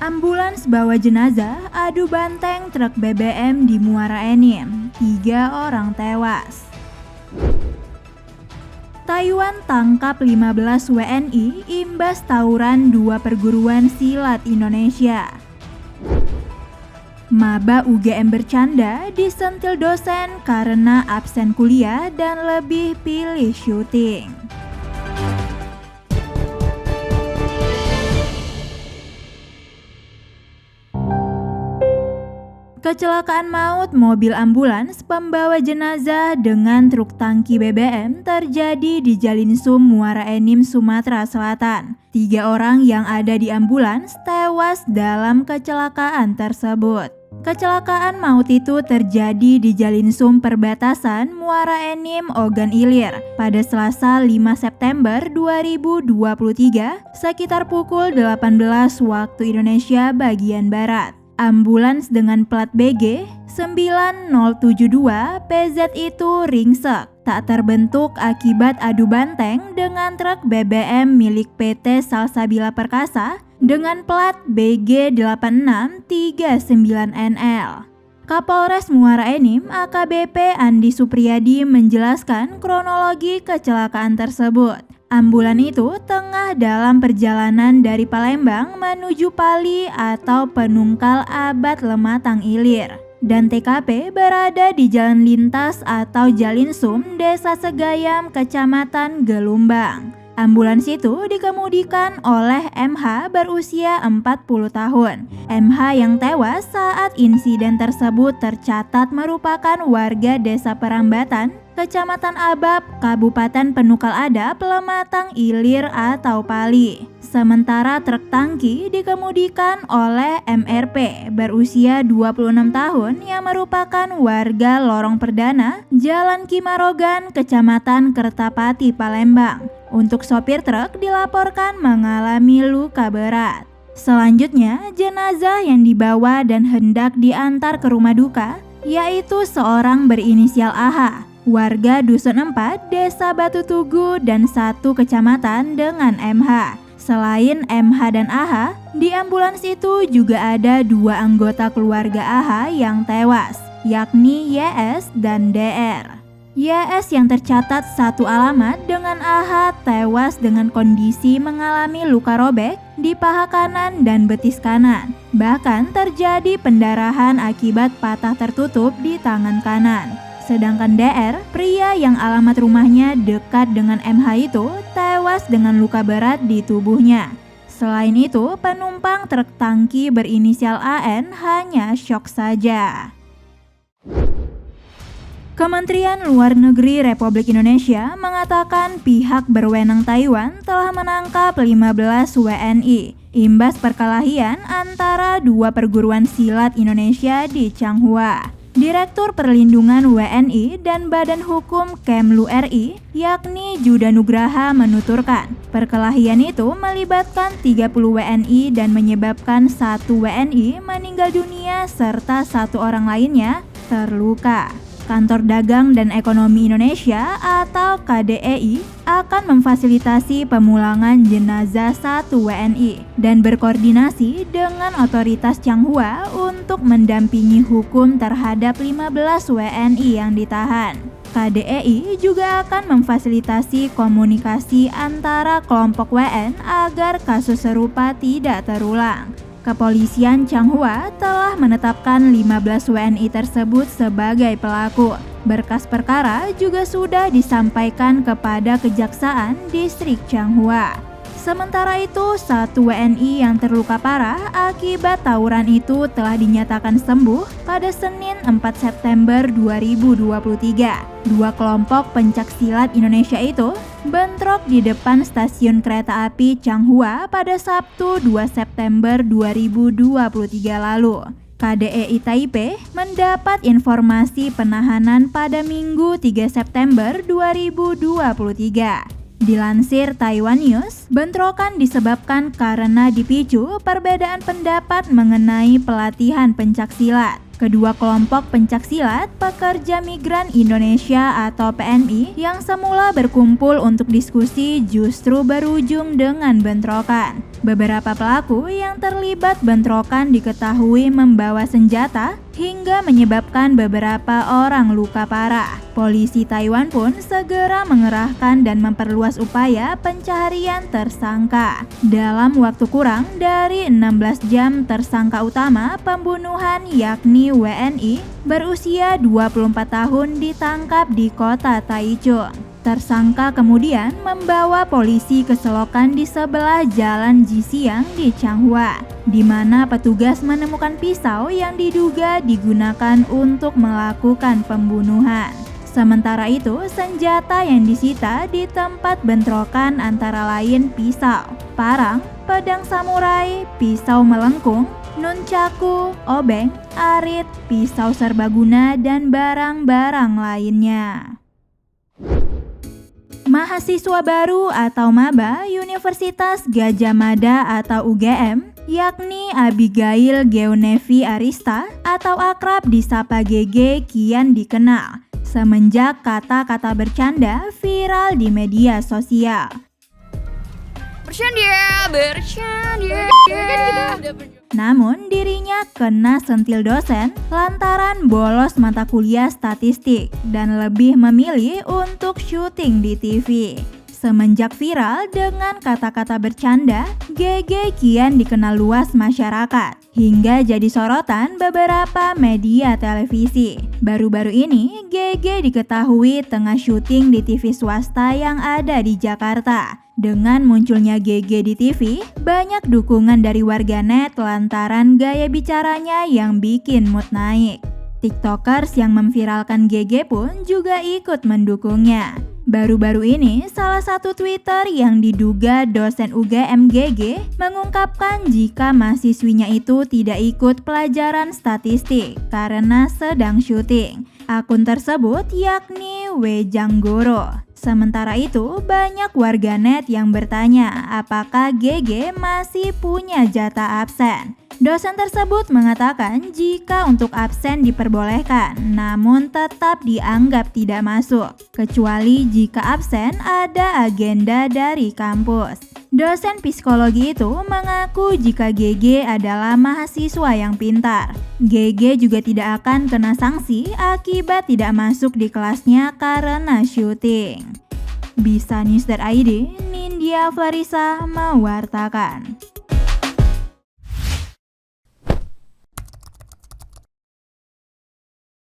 Ambulans bawa jenazah adu banteng truk BBM di Muara Enim, 3 orang tewas. Taiwan tangkap 15 WNI imbas tawuran 2 perguruan silat Indonesia. Maba UGM bercanda disentil dosen karena absen kuliah dan lebih pilih syuting. Kecelakaan maut mobil ambulans pembawa jenazah dengan truk tangki BBM terjadi di Jalinsum, Muara Enim, Sumatera Selatan. 3 orang yang ada di ambulans tewas dalam kecelakaan tersebut. Kecelakaan maut itu terjadi di Jalinsum perbatasan Muara Enim, Ogan Ilir pada Selasa 5 September 2023 sekitar pukul 18 waktu Indonesia bagian Barat. Ambulans dengan plat BG 9072 PZ itu ringsek, tak terbentuk akibat adu banteng dengan truk BBM milik PT Salsabila Perkasa dengan plat BG 8639NL. Kapolres Muara Enim AKBP Andi Supriyadi menjelaskan kronologi kecelakaan tersebut. Ambulan itu tengah dalam perjalanan dari Palembang menuju Pali atau Penungkal Abad Lematang Ilir. Dan TKP berada di jalan lintas atau Jalinsum, Desa Segayam, Kecamatan Gelumbang. Ambulans itu dikemudikan oleh MH berusia 40 tahun. MH yang tewas saat insiden tersebut tercatat merupakan warga Desa Perambatan, Kecamatan Abab, Kabupaten Penukal Adap, Lematang Ilir atau Pali. Sementara truk tangki dikemudikan oleh MRP berusia 26 tahun yang merupakan warga Lorong Perdana, Jalan Kimarogan, Kecamatan Kertapati, Palembang. Untuk sopir truk dilaporkan mengalami luka berat. Selanjutnya, jenazah yang dibawa dan hendak diantar ke rumah duka yaitu seorang berinisial AH, warga Dusun 4, Desa Batu Tugu dan 1 kecamatan dengan MH. Selain MH dan AH, di ambulans itu juga ada 2 anggota keluarga AH yang tewas, yakni YS dan DR. YS yang tercatat satu alamat dengan AH tewas dengan kondisi mengalami luka robek di paha kanan dan betis kanan. Bahkan terjadi pendarahan akibat patah tertutup di tangan kanan. Sedangkan DR, pria yang alamat rumahnya dekat dengan MH itu, tewas dengan luka berat di tubuhnya. Selain itu, penumpang truk tangki berinisial AN hanya syok saja. Kementerian Luar Negeri Republik Indonesia mengatakan pihak berwenang Taiwan telah menangkap 15 WNI imbas perkelahian antara 2 perguruan silat Indonesia di Changhua. Direktur Perlindungan WNI dan Badan Hukum Kemlu RI, yakni Juda Nugraha menuturkan, perkelahian itu melibatkan 30 WNI dan menyebabkan 1 WNI meninggal dunia serta 1 orang lainnya terluka. Kantor Dagang dan Ekonomi Indonesia atau KDEI akan memfasilitasi pemulangan jenazah 1 WNI dan berkoordinasi dengan otoritas Changhua untuk mendampingi hukum terhadap 15 WNI yang ditahan. KDEI juga akan memfasilitasi komunikasi antara kelompok WN agar kasus serupa tidak terulang. Kepolisian Changhua telah menetapkan 15 WNI tersebut sebagai pelaku. Berkas perkara juga sudah disampaikan kepada Kejaksaan Distrik Changhua. Sementara itu, 1 WNI yang terluka parah akibat tawuran itu telah dinyatakan sembuh pada Senin 4 September 2023. 2 kelompok pencaksilat Indonesia itu bentrok di depan stasiun kereta api Changhua pada Sabtu 2 September 2023 lalu. KDEI Taipei mendapat informasi penahanan pada Minggu 3 September 2023. Dilansir Taiwan News, bentrokan disebabkan karena dipicu perbedaan pendapat mengenai pelatihan pencaksilat. Kedua kelompok pencaksilat pekerja migran Indonesia atau PMI yang semula berkumpul untuk diskusi justru berujung dengan bentrokan. Beberapa pelaku yang terlibat bentrokan diketahui membawa senjata hingga menyebabkan beberapa orang luka parah. Polisi Taiwan pun segera mengerahkan dan memperluas upaya pencarian tersangka. Dalam waktu kurang dari 16 jam, tersangka utama pembunuhan yakni WNI berusia 24 tahun ditangkap di kota Taichung. Tersangka kemudian membawa polisi ke selokan di sebelah jalan Jisiang di Changhua, di mana petugas menemukan pisau yang diduga digunakan untuk melakukan pembunuhan. Sementara itu, senjata yang disita di tempat bentrokan antara lain pisau, parang, pedang samurai, pisau melengkung, nunchaku, obeng, arit, pisau serbaguna, dan barang-barang lainnya. Mahasiswa baru atau maba Universitas Gadjah Mada atau UGM, yakni Abigail Geonevi Arista atau akrab disapa GG, kian dikenal semenjak kata-kata bercanda viral di media sosial. Namun dirinya kena sentil dosen lantaran bolos mata kuliah statistik dan lebih memilih untuk syuting di TV. Semenjak viral dengan kata-kata bercanda, GG kian dikenal luas masyarakat hingga jadi sorotan beberapa media televisi. Baru-baru ini, GG diketahui tengah syuting di TV swasta yang ada di Jakarta. Dengan munculnya GG di TV, banyak dukungan dari warganet lantaran gaya bicaranya yang bikin mood naik. TikTokers yang memviralkan GG pun juga ikut mendukungnya. Baru-baru ini, salah satu Twitter yang diduga dosen UGM GG mengungkapkan jika mahasiswinya itu tidak ikut pelajaran statistik karena sedang syuting. Akun tersebut yakni Wejanggoro. Sementara itu, banyak warganet yang bertanya apakah GG masih punya jatah absen. Dosen tersebut mengatakan jika untuk absen diperbolehkan, namun tetap dianggap tidak masuk, kecuali jika absen ada agenda dari kampus. Dosen psikologi itu mengaku jika GG adalah mahasiswa yang pintar. GG juga tidak akan kena sanksi akibat tidak masuk di kelasnya karena syuting. Bisa News.id, Nindya Flarisa mewartakan.